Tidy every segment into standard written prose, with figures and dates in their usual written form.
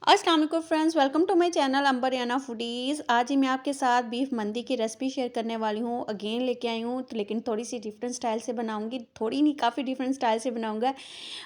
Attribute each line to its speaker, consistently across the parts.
Speaker 1: अस्सलाम वालेकुम friends, welcome to my channel Ambariyana foodies. आज ही मैं आपके साथ बीफ मंदी की रेसिपी शेयर करने वाली हूँ। अगेन लेके आई हूँ तो लेकिन थोड़ी सी डिफरेंट स्टाइल से बनाऊँगी, थोड़ी नहीं काफ़ी डिफरेंट स्टाइल से बनाऊँगा।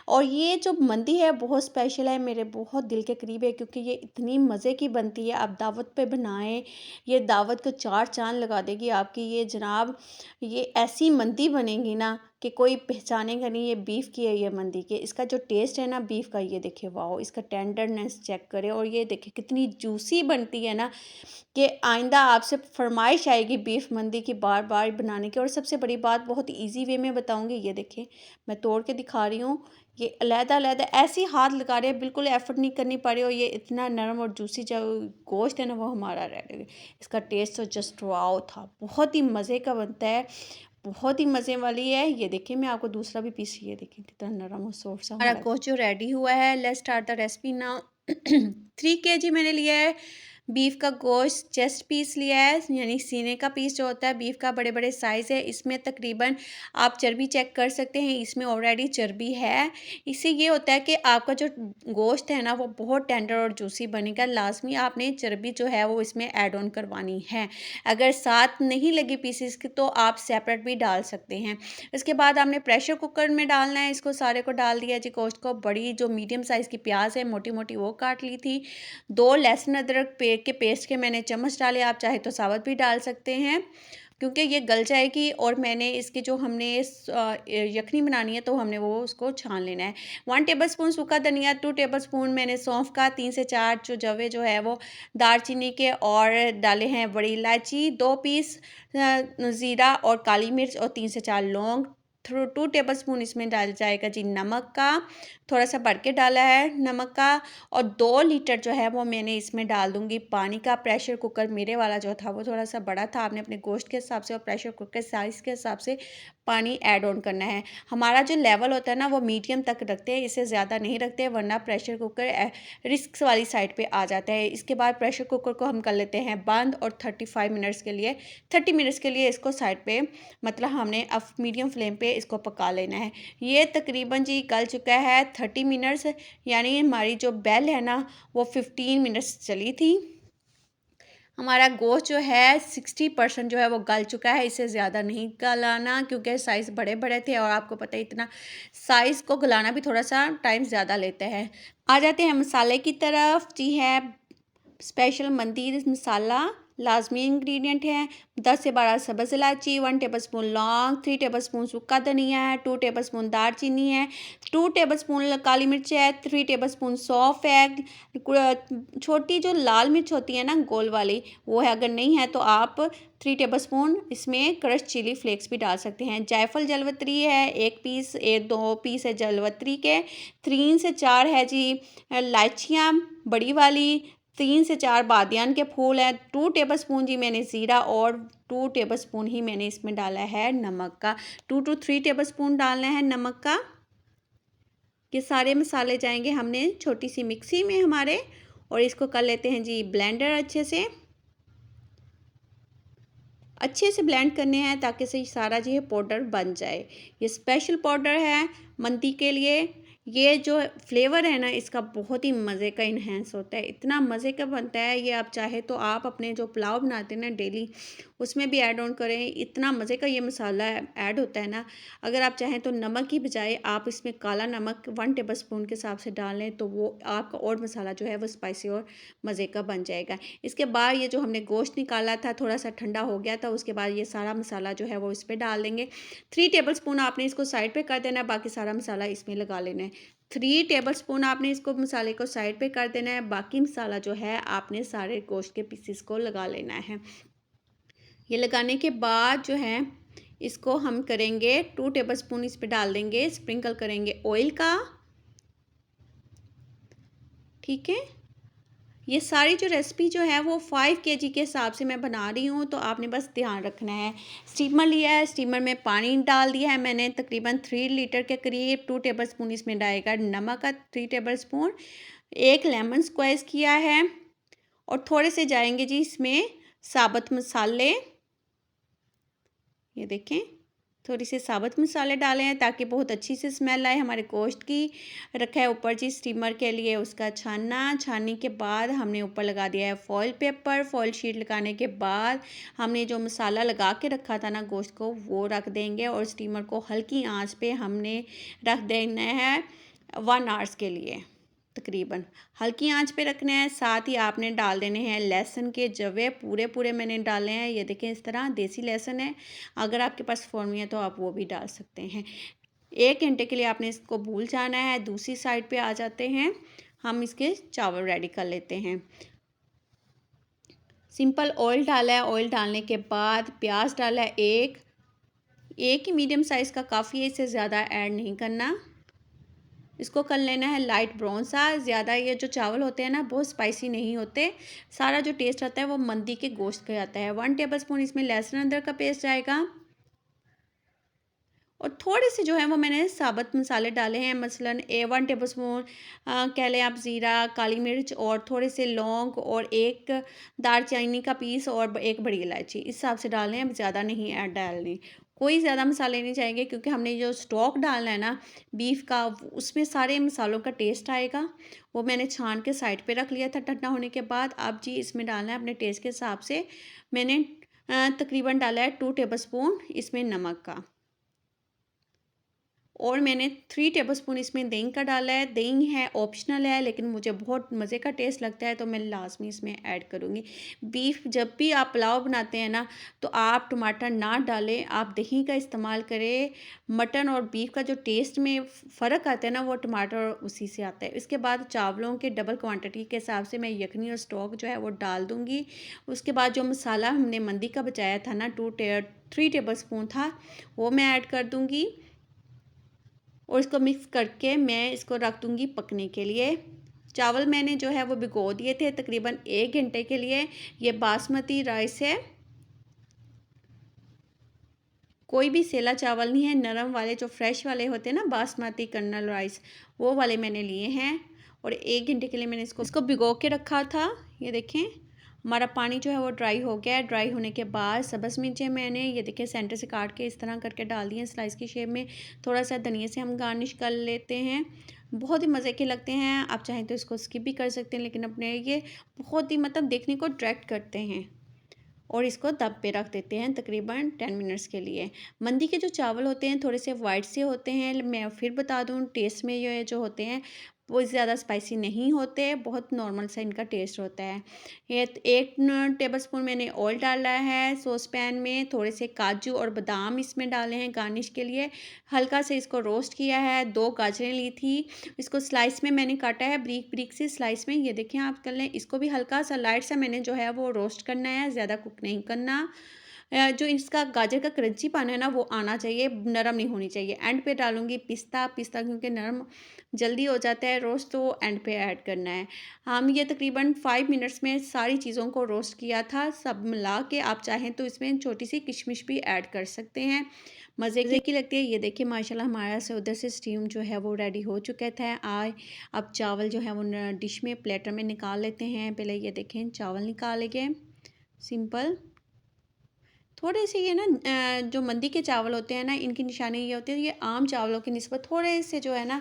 Speaker 1: और ये जो मंदी है बहुत स्पेशल है, मेरे बहुत दिल के करीब है क्योंकि ये इतनी मज़े की बनती है। आप दावत पे बनाएं, ये दावत को चार चांद लगा देगी आपकी। ये जनाब, ये ऐसी मंदी बनेगी ना कि कोई पहचानेगा नहीं ये बीफ की है। ये मंदी के इसका जो टेस्ट है ना बीफ का, ये देखिए वाओ, इसका टेंडरनेस चेक करें। और ये देखिए कितनी जूसी बनती है ना कि आइंदा आपसे फरमाइश आएगी बीफ मंदी की बार बार बनाने की। और सबसे बड़ी बात, बहुत इजी वे में बताऊंगी। ये देखिए मैं तोड़ के दिखा रही हूँ, ये अलहदा-अलहदा ऐसे ही हाथ लगा रहे हैं, बिल्कुल एफर्ट नहीं करनी पड़ रही। और ये इतना नरम और जूसी जो गोश्त है ना वो हमारा रेडी है। इसका टेस्ट तो जस्ट वाओ था, बहुत ही मज़े का बनता है, बहुत ही मज़े वाली है। ये देखिए मैं आपको दूसरा भी पीस, ये देखिए कितना नरम और सॉफ्ट सा हमारा गोश्त जो रेडी हुआ है। Let's start the recipe now. 3 kg मैंने लिया है बीफ का गोश्त। चेस्ट पीस लिया है, यानी सीने का पीस जो होता है बीफ का, बड़े बड़े साइज़ है। इसमें तकरीबन आप चर्बी चेक कर सकते हैं, इसमें ऑलरेडी चर्बी है। इससे ये होता है कि आपका जो गोश्त है ना वो बहुत टेंडर और जूसी बनेगा। लाजमी आपने चर्बी जो है वो इसमें ऐड ऑन करवानी है। अगर साथ नहीं लगी पीसेस की तो आप सेपरेट भी डाल सकते हैं। इसके बाद आपने प्रेशर कुकर में डालना है। इसको सारे को डाल दिया जी गोश्त को। बड़ी जो मीडियम साइज़ की प्याज है मोटी मोटी वो काट ली थी। 2 लहसुन अदरक के पेस्ट के मैंने चम्मच डाले, आप चाहे तो साबुत भी डाल सकते हैं क्योंकि ये गल जाएगी। और मैंने इसकी जो हमने यखनी बनानी है तो हमने वो उसको छान लेना है। 1 टेबलस्पून सूखा धनिया, 2 टेबलस्पून मैंने सौंफ का, 3 से 4 जो जवे जो है वो दालचीनी के, और डाले हैं बड़ी इलायची, 2 पीस ज़ीरा और काली मिर्च, और 3 से 4 लौंग। 2 टेबलस्पून इसमें डाल जाएगा जी नमक का, थोड़ा सा बढ़ के डाला है नमक का। और 2 लीटर जो है वो मैंने इसमें डाल दूँगी पानी का। प्रेशर कुकर मेरे वाला जो था वो थोड़ा सा बड़ा था, आपने अपने गोश्त के हिसाब से और प्रेशर कुकर साइज़ के हिसाब से पानी ऐड ऑन करना है। हमारा जो लेवल होता है ना वो मीडियम तक रखते हैं, इससे ज़्यादा नहीं रखते वरना प्रेशर कुकर रिस्क वाली साइड पे आ जाता है। इसके बाद प्रेशर कुकर को हम कर लेते हैं बंद और 35 मिनट्स के लिए 30 मिनट्स के लिए इसको साइड पे, मतलब हमने अब मीडियम फ्लेम पे इसको पका लेना है। ये तकरीबन जी गल चुका है 30 मिनट्स, यानी हमारी जो बेल है ना वो 15 मिनट्स चली थी। हमारा गोश्त जो है 60% जो है वो गल चुका है। इसे ज़्यादा नहीं गलाना क्योंकि साइज़ बड़े बड़े थे और आपको पता है इतना साइज़ को गलाना भी थोड़ा सा टाइम ज़्यादा लेता है। आ जाते हैं मसाले की तरफ। जी है स्पेशल मंदी मसाला, लाजमी इंग्रेडिएंट है 10 से 12 सब्ज़ इलायची, 1 टेबलस्पून लौंग, 3 टेबलस्पून सूखा धनिया है, 2 टेबलस्पून दालचीनी है, 2 टेबलस्पून काली मिर्च है, 3 टेबलस्पून सौंफ है। छोटी जो लाल मिर्च होती है ना गोल वाली वो है, अगर नहीं है तो आप 3 टेबलस्पून इसमें क्रश चिली फ्लेक्स भी डाल सकते हैं। जायफल जलवत्री है 1 पीस, 2 पीस है जलवत्री के, 3 से 4 है जी इलायचियाँ बड़ी वाली, 3 से 4 बादियान के फूल हैं, 2 टेबलस्पून जी मैंने ज़ीरा, और 2 टेबलस्पून ही मैंने इसमें डाला है नमक का। 2 to 3 टेबलस्पून डालना है नमक का। ये सारे मसाले जाएंगे हमने छोटी सी मिक्सी में हमारे, और इसको कर लेते हैं जी ब्लेंडर। अच्छे से ब्लेंड करने हैं ताकि से सारा जो है पाउडर बन जाए। ये स्पेशल पाउडर है मंदी के लिए। ये जो फ्लेवर है ना इसका बहुत ही मज़े का इन्हेंस होता है, इतना मज़े का बनता है ये। आप चाहे तो आप अपने जो पुलाव बनाते हैं ना डेली उसमें भी ऐड ऑन करें, इतना मज़े का ये मसाला ऐड होता है ना। अगर आप चाहें तो नमक की बजाय आप इसमें काला नमक 1 टेबलस्पून के हिसाब से डाल लें तो वो आपका और मसाला जो है वो स्पाइसी और मज़े का बन जाएगा। इसके बाद ये जो हमने गोश्त निकाला था थोड़ा सा ठंडा हो गया था, उसके बाद ये सारा मसाला जो है वो इस पर डाल देंगे। 3 टेबलस्पून आपने इसको साइड पे कर देना है, बाकी सारा मसाला इसमें लगा लेना है। 3 टेबलस्पून आपने इसको मसाले को साइड पे कर देना है, बाकी मसाला जो है आपने सारे गोश्त के पीसेस को लगा लेना है। ये लगाने के बाद जो है इसको हम करेंगे 2 टेबलस्पून इस पे डाल देंगे, स्प्रिंकल करेंगे ऑयल का। ठीक है, ये सारी जो रेसिपी जो है वो 5 kg के हिसाब से मैं बना रही हूँ, तो आपने बस ध्यान रखना है। स्टीमर लिया है, स्टीमर में पानी डाल दिया है मैंने तकरीबन 3 लीटर के करीब। 2 टेबलस्पून इसमें डालेगा नमक का, 3 टेबलस्पून, 1 लेमन स्क्वेज किया है, और थोड़े से जाएंगे जी इसमें साबुत मसाले। ये देखें थोड़ी सी साबुत मसाले डाले हैं ताकि बहुत अच्छी सी स्मेल आए हमारे गोश्त की। रखा है ऊपर जी स्टीमर के लिए उसका छानने के बाद हमने ऊपर लगा दिया है फॉइल पेपर। फॉइल शीट लगाने के बाद हमने जो मसाला लगा के रखा था ना गोश्त को वो रख देंगे और स्टीमर को हल्की आंच पे हमने रख देना है 1 आवर्स के लिए। तकरीबन हल्की आंच पे रखना है। साथ ही आपने डाल देने हैं लहसुन के जवे, पूरे पूरे मैंने डाले हैं। ये देखें इस तरह देसी लहसुन है, अगर आपके पास फ़ौरमी है तो आप वो भी डाल सकते हैं। 1 घंटे के लिए आपने इसको भूल जाना है। दूसरी साइड पे आ जाते हैं, हम इसके चावल रेडी कर लेते हैं। सिंपल ऑयल डाला है, ऑयल डालने के बाद प्याज डाला है एक ही मीडियम साइज़ का काफ़ी है, इससे ज़्यादा ऐड नहीं करना। इसको कर लेना है लाइट ब्राउन सा। ज़्यादा ये जो चावल होते हैं ना बहुत स्पाइसी नहीं होते, सारा जो टेस्ट आता है वो मंदी के गोश्त का आता है। 1 टेबलस्पून इसमें लहसुन अदरक का पेस्ट जाएगा और थोड़े से जो है वो मैंने साबुत मसाले डाले हैं, मसलन 1 टेबलस्पून कह लें आप ज़ीरा, काली मिर्च और थोड़े से लौंग और एक दालचीनी का पीस और एक बड़ी इलायची, इस हिसाब से डालने हैं, ज़्यादा नहीं ऐड डालने। कोई ज़्यादा मसाले नहीं चाहिए क्योंकि हमने जो स्टॉक डालना है ना बीफ का उसमें सारे मसालों का टेस्ट आएगा। वो मैंने छान के साइड पे रख लिया था ठंडा होने के बाद। अब जी इसमें डालना है अपने टेस्ट के हिसाब से। मैंने तकरीबन डाला है 2 टेबलस्पून इसमें नमक का और मैंने 3 टेबलस्पून इसमें दही का डाला है। दही है ऑप्शनल है लेकिन मुझे बहुत मज़े का टेस्ट लगता है तो मैं लाजमी इसमें ऐड करूँगी। बीफ जब भी आप पुलाव बनाते हैं ना तो आप टमाटर ना डालें, आप दही का इस्तेमाल करें। मटन और बीफ का जो टेस्ट में फ़र्क आता है ना वो टमाटर उसी से आता है। इसके बाद चावलों के डबल क्वांटिटी के हिसाब से मैं यखनी और स्टॉक जो है वो डाल दूँगी। उसके बाद जो मसाला हमने मंदी का बचाया था ना 3 टेबलस्पून था वो मैं ऐड कर दूँगी और इसको मिक्स करके मैं इसको रख दूँगी पकने के लिए। चावल मैंने जो है वो भिगो दिए थे तकरीबन 1 घंटे के लिए। ये बासमती राइस है, कोई भी सेला चावल नहीं है, नरम वाले जो फ्रेश वाले होते हैं ना बासमती कर्नल राइस वो वाले मैंने लिए हैं और 1 घंटे के लिए मैंने इसको भिगो के रखा था। ये देखें हमारा पानी जो है वो ड्राई हो गया है। ड्राई होने के बाद सब्ज़ मिर्चें मैंने ये देखें सेंटर से काट के इस तरह करके डाल दी हैं स्लाइस की शेप में। थोड़ा सा धनिया से हम गार्निश कर लेते हैं, बहुत ही मज़े के लगते हैं। आप चाहें तो इसको स्किप भी कर सकते हैं लेकिन अपने ये बहुत ही मतलब देखने को अट्रैक्ट करते हैं। और इसको दम पे रख देते हैं तकरीबन 10 मिनट्स के लिए। मंदी के जो चावल होते हैं थोड़े से वाइट से होते हैं, मैं फिर बता दूं टेस्ट में ये जो होते हैं वो ज़्यादा स्पाइसी नहीं होते, बहुत नॉर्मल सा इनका टेस्ट होता है। ये 1 टेबलस्पून मैंने ऑयल डाला है सॉस पैन में। थोड़े से काजू और बादाम इसमें डाले हैं गार्निश के लिए। हल्का से इसको रोस्ट किया है। 2 गाजरें ली थी, इसको स्लाइस में मैंने काटा है, ब्रीक ब्रीक से स्लाइस में। ये देखें आप कर लें। इसको भी हल्का सा लाइट सा मैंने जो है वो रोस्ट करना है, ज़्यादा कुक नहीं करना। जो इसका गाजर का क्रंचीपन है ना वो आना चाहिए, नरम नहीं होनी चाहिए। एंड पे डालूँगी पिस्ता क्योंकि नरम जल्दी हो जाता है रोस्ट तो एंड पे ऐड करना है। हम ये तकरीबन 5 मिनट्स में सारी चीज़ों को रोस्ट किया था सब मिला के। आप चाहें तो इसमें छोटी सी किशमिश भी ऐड कर सकते हैं, मज़े की लगती है। ये देखिए माशाल्लाह हमारा से उधर से स्टीम जो है वो रेडी हो चुका था। अब चावल जो है वो डिश में प्लेटर में निकाल लेते हैं। पहले ये देखें चावल निकाले गए सिंपल। थोड़े से ये ना जो मंदी के चावल होते हैं ना इनकी निशानी ये होती है ये आम चावलों की निस्बत थोड़े से जो है ना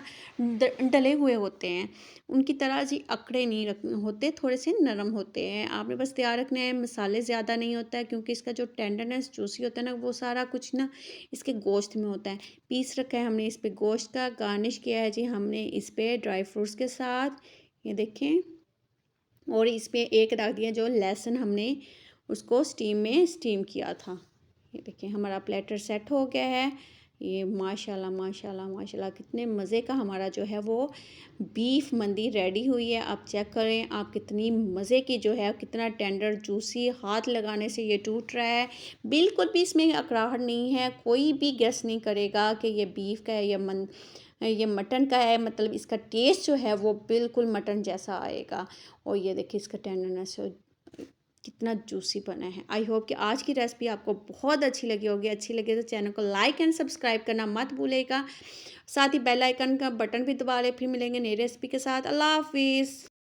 Speaker 1: डले हुए होते हैं, उनकी तरह जी अकड़े नहीं होते, थोड़े से नरम होते हैं। आपने बस तैयार रखना है, मसाले ज़्यादा नहीं होता है क्योंकि इसका जो टेंडरनेस जूसी होता है ना वो सारा कुछ ना इसके गोश्त में होता है। पीस रखा है हमने इस पर गोश्त का, गार्निश किया है जी हमने इस पर ड्राई फ्रूट्स के साथ, ये देखें। और इस पर एक रख दिया जो लहसुन हमने उसको स्टीम किया था। ये देखिए हमारा प्लेटर सेट हो गया है। ये माशाल्लाह माशाल्लाह माशाल्लाह कितने मज़े का हमारा जो है वो बीफ मंदी रेडी हुई है। आप चेक करें आप कितनी मज़े की जो है, कितना टेंडर जूसी, हाथ लगाने से ये टूट रहा है। बिल्कुल भी इसमें अकड़ाहट नहीं है, कोई भी गेस नहीं करेगा कि ये बीफ का है या ये मटन का है। मतलब इसका टेस्ट जो है वो बिल्कुल मटन जैसा आएगा। और ये देखिए इसका टेंडरनेस कितना जूसी बना है। आई होप कि आज की रेसिपी आपको बहुत अच्छी लगी होगी। अच्छी लगे तो चैनल को लाइक एंड सब्सक्राइब करना मत भूलेगा। साथ ही बेल आइकन का बटन भी दबा लें। फिर मिलेंगे नई रेसिपी के साथ। अल्लाह हाफिज़।